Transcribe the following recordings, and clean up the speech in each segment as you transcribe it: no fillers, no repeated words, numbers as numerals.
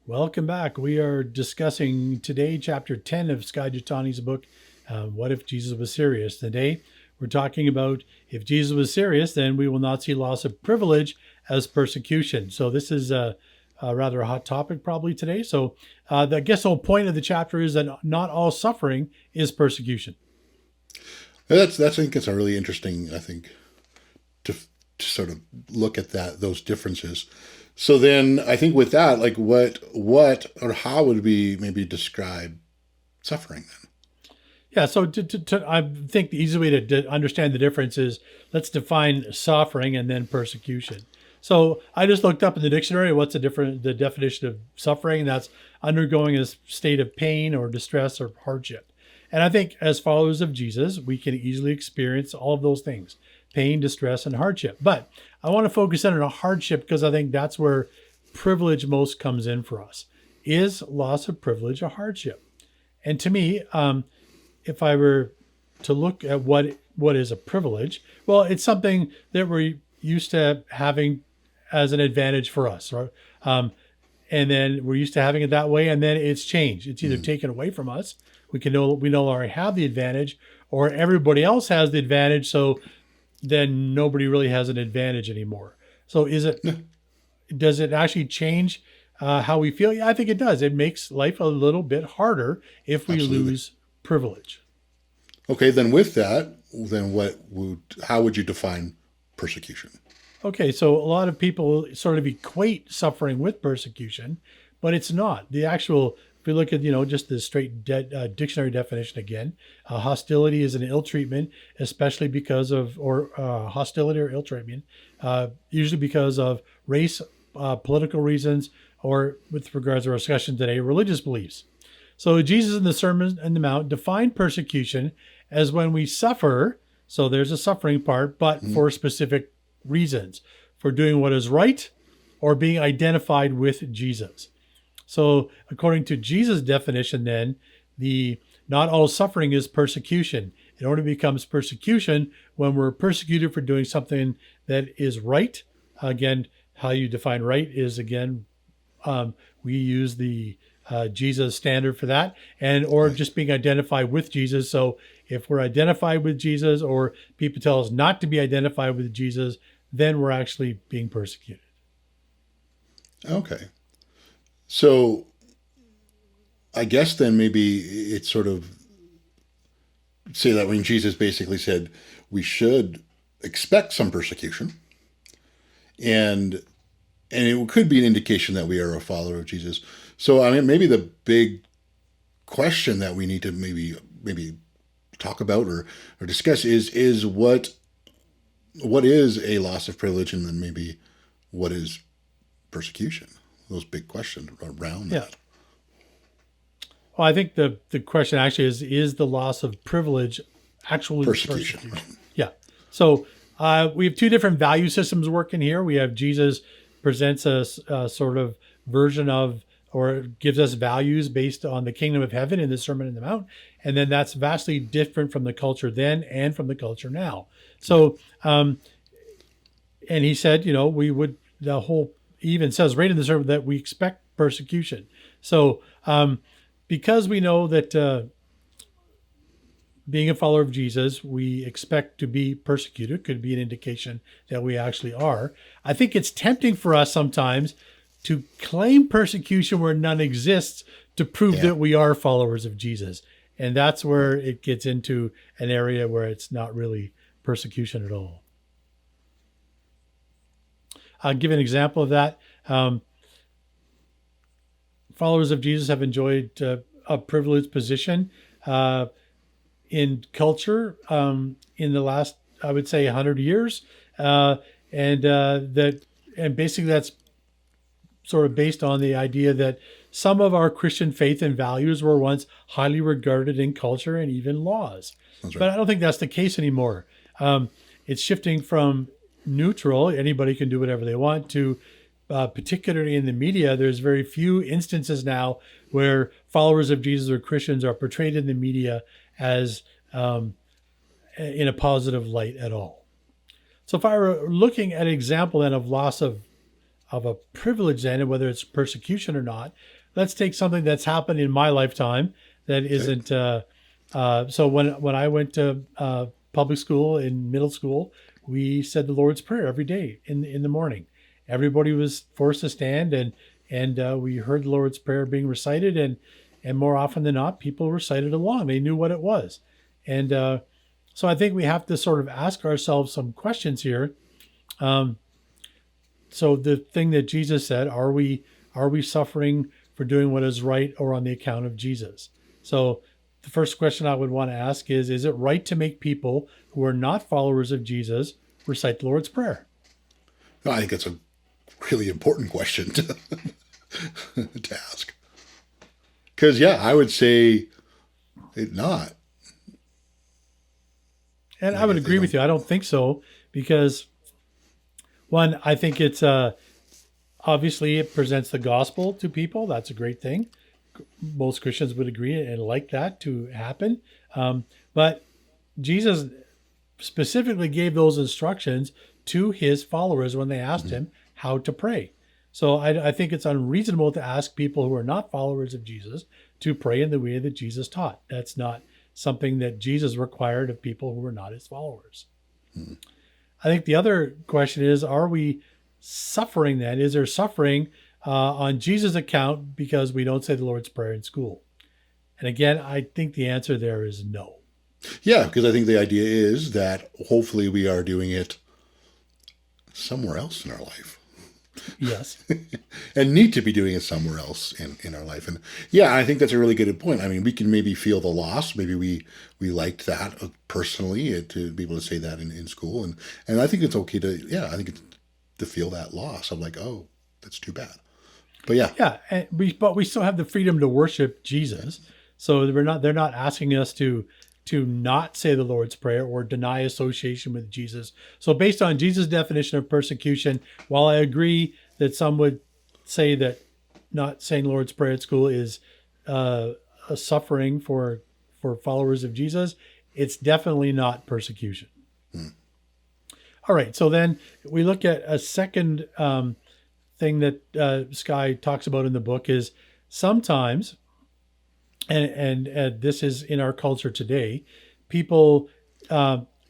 Welcome back. We are discussing today chapter 10 of Skye Jethani's book, What If Jesus Was Serious? Today, we're talking about if Jesus was serious, then we will not see loss of privilege as persecution. So this is a rather hot topic probably today. So I guess the whole point of the chapter is that not all suffering is persecution. I think it's a really interesting, to sort of look at those differences. So then I think with that, like what or how would we maybe describe suffering then? Yeah, so I think the easy way to understand the difference is let's define suffering and then persecution. So I just looked up in the dictionary what's the definition of suffering. That's undergoing a state of pain or distress or hardship. And I think as followers of Jesus, we can easily experience all of those things: pain, distress, and hardship. But I want to focus in on a hardship because I think that's where privilege most comes in for us. Is loss of privilege a hardship? And to me, if I were to look at what is a privilege, well, it's something that we're used to having as an advantage for us, right? And then we're used to having it that way, and then it's changed. It's either taken away from us. We no longer have the advantage, or everybody else has the advantage. So then nobody really has an advantage anymore. So does it actually change how we feel? Yeah, I think it does. It makes life a little bit harder if we Absolutely. lose privilege. Okay, then with that, how would you define persecution? Okay, so a lot of people sort of equate suffering with persecution, but it's not. If we look at, just the straight dictionary definition again, hostility is an ill treatment, especially because of, or hostility or ill treatment, usually because of race, political reasons, or with regards to our discussion today, religious beliefs. So Jesus in the Sermon on the Mount defined persecution as when we suffer. So there's a suffering part, but for specific reasons, for doing what is right or being identified with Jesus. So according to Jesus' definition, then not all suffering is persecution. It only becomes persecution when we're persecuted for doing something that is right. Again, how you define right is, we use the Jesus standard for that, or just being identified with Jesus. So if we're identified with Jesus, or people tell us not to be identified with Jesus, then we're actually being persecuted. Okay. So I guess then maybe it's sort of say that when Jesus basically said we should expect some persecution, and it could be an indication that we are a follower of Jesus. So I mean, maybe the big question that we need to maybe talk about or discuss is what is a loss of privilege, and then maybe what is persecution. Those big questions around Yeah. that. Well, I think the question actually is the loss of privilege actually Persecution. persecution? Yeah. So we have two different value systems working here. We have Jesus presents a sort of version of, or gives us values based on the kingdom of heaven in the Sermon on the Mount. And then that's vastly different from the culture then and from the culture now. So, and he said, he even says right in the sermon that we expect persecution. So, because we know that being a follower of Jesus, we expect to be persecuted, could be an indication that we actually are. I think it's tempting for us sometimes to claim persecution where none exists to prove that we are followers of Jesus. And that's where it gets into an area where it's not really persecution at all. I'll give an example of that. Followers of Jesus have enjoyed a privileged position in culture in the last, I would say, 100 years, and basically that's sort of based on the idea that some of our Christian faith and values were once highly regarded in culture and even laws. That's right. But I don't think that's the case anymore. It's shifting from neutral, anybody can do whatever they want, to particularly in the media, there's very few instances now where followers of Jesus or Christians are portrayed in the media as in a positive light at all. So if I were looking at an example then of loss of a privilege then, and whether it's persecution or not, let's take something that's happened in my lifetime that isn't. So when I went to public school in middle school, we said the Lord's Prayer every day in the morning. Everybody was forced to stand, and we heard the Lord's Prayer being recited, and more often than not, people recited along. They knew what it was, and so I think we have to sort of ask ourselves some questions here. So the thing that Jesus said, are we suffering for doing what is right or on the account of Jesus? So the first question I would want to ask is it right to make people who are not followers of Jesus recite the Lord's Prayer? No, I think it's a really important question to, to ask. Because, yeah, I would say it not. And I would agree with you. I don't think so because, one, I think it's obviously it presents the gospel to people. That's a great thing. Most Christians would agree and like that to happen. But Jesus specifically gave those instructions to his followers when they asked him how to pray. So I think it's unreasonable to ask people who are not followers of Jesus to pray in the way that Jesus taught. That's not something that Jesus required of people who were not his followers. I think the other question is, are we suffering then? Is there suffering on Jesus' account because we don't say the Lord's Prayer in school? And again, I think the answer there is no. Yeah, because I think the idea is that hopefully we are doing it somewhere else in our life. Yes. And need to be doing it somewhere else in our life. And yeah, I think that's a really good point. I mean, we can maybe feel the loss. Maybe we liked that personally to be able to say that in school. And I think it's okay to, I think it's to feel that loss. I'm like, oh, that's too bad. But yeah. Yeah. But we still have the freedom to worship Jesus. So they're not asking us to not say the Lord's Prayer or deny association with Jesus. So based on Jesus' definition of persecution, while I agree that some would say that not saying Lord's Prayer at school is a suffering for followers of Jesus, it's definitely not persecution. All right, so then we look at a second thing that Skye talks about in the book is sometimes, and this is in our culture today, people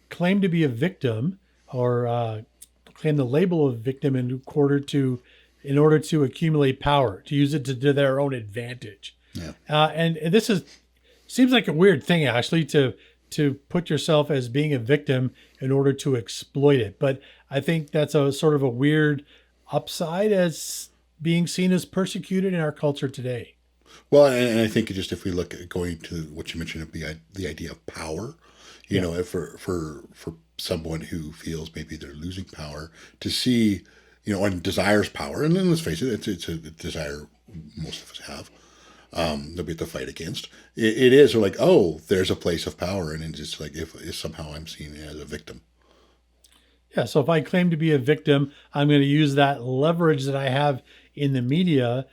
claim to be a victim or claim the label of victim in order to accumulate power, to use it to their own advantage. Yeah. And this seems like a weird thing, actually, to put yourself as being a victim in order to exploit it. But I think that's a sort of a weird upside as being seen as persecuted in our culture today. Well, and I think just if we look at going to what you mentioned, the idea of power, you know, if for someone who feels maybe they're losing power, to see, you know, and desires power, and then let's face it, it's a desire most of us have, that we have to fight against. It is, we're like, oh, there's a place of power, and it's just like if somehow I'm seen as a victim. Yeah, so if I claim to be a victim, I'm going to use that leverage that I have in the media,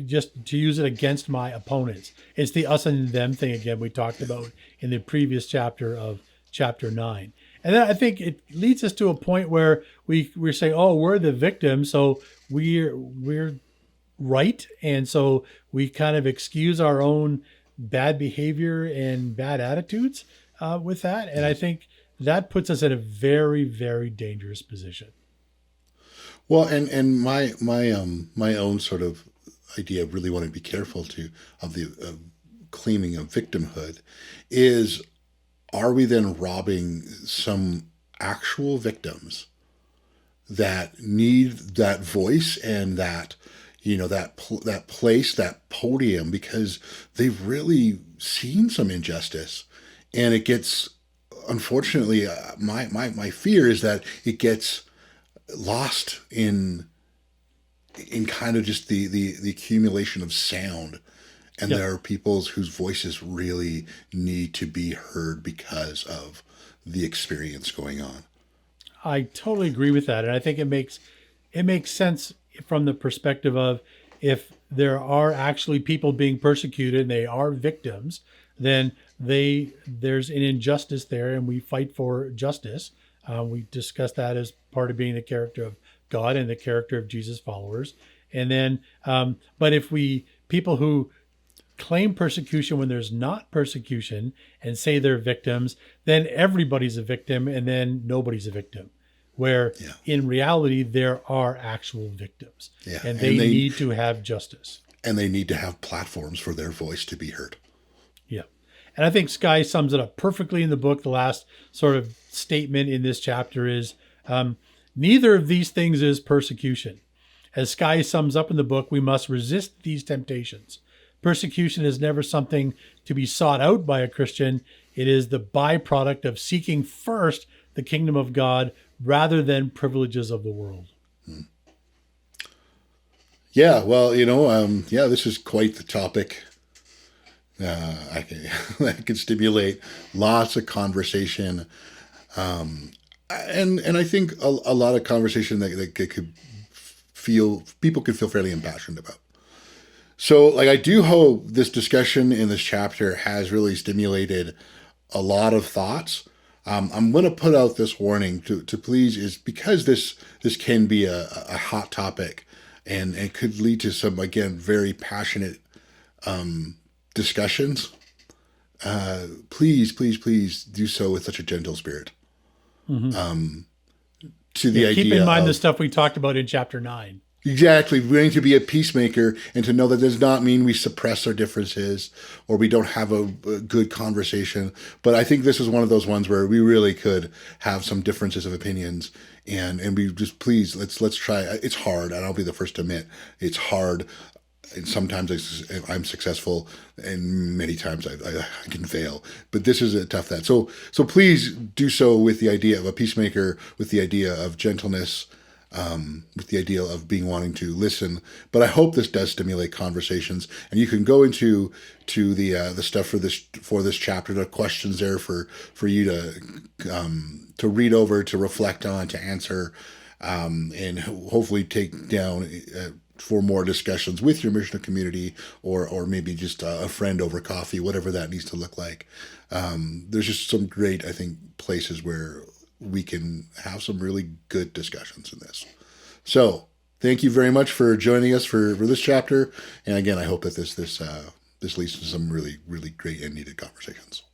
just to use it against my opponents. It's the us and them thing again we talked about in the previous chapter of chapter 9. And then I think it leads us to a point where we're saying, oh, we're the victim, so we're right, and so we kind of excuse our own bad behavior and bad attitudes with that. And I think that puts us in a very, very dangerous position. Well, and my own sort of idea, really want to be careful of claiming of victimhood, is, are we then robbing some actual victims that need that voice and that, you know, that place, that podium, because they've really seen some injustice, and it gets, unfortunately, my fear is that it gets lost in kind of just the accumulation of sound, and there are peoples whose voices really need to be heard because of the experience going on. I totally agree with that, and I think it makes sense from the perspective of, if there are actually people being persecuted and they are victims, then there's an injustice there, and we fight for justice. We discussed that as part of being the character of God and the character of Jesus' followers. And then, but if people who claim persecution when there's not persecution and say they're victims, then everybody's a victim and then nobody's a victim. Where in reality, there are actual victims, and they need to have justice. And they need to have platforms for their voice to be heard. Yeah. And I think Skye sums it up perfectly in the book. The last sort of statement in this chapter is, neither of these things is persecution. As Skye sums up in the book, we must resist these temptations. Persecution is never something to be sought out by a Christian. It is the byproduct of seeking first the kingdom of God rather than privileges of the world. Yeah, well, this is quite the topic. I can stimulate lots of conversation, and I think a lot of conversation that people could feel fairly impassioned about. So, I do hope this discussion in this chapter has really stimulated a lot of thoughts. I'm going to put out this warning to please, is because this can be a hot topic and it could lead to some, again, very passionate discussions. Please do so with such a gentle spirit. Mm-hmm. To the idea, keep in mind the stuff we talked about in chapter 9. Exactly. We're going to be a peacemaker, and to know that does not mean we suppress our differences or we don't have a good conversation. But I think this is one of those ones where we really could have some differences of opinions, and we just, please, let's try. It's hard, and I'll be the first to admit it's hard. And sometimes I'm successful, and many times I can fail. But this is a tough that. So please do so with the idea of a peacemaker, with the idea of gentleness, with the idea of wanting to listen. But I hope this does stimulate conversations, and you can go into the stuff for this chapter. There are questions there for you to read over, to reflect on, to answer, and hopefully take down for more discussions with your missional community, or maybe just a friend over coffee, whatever that needs to look like. There's just some great, I think, places where we can have some really good discussions in this. So thank you very much for joining us for this chapter. And again, I hope that this leads to some really, really great and needed conversations.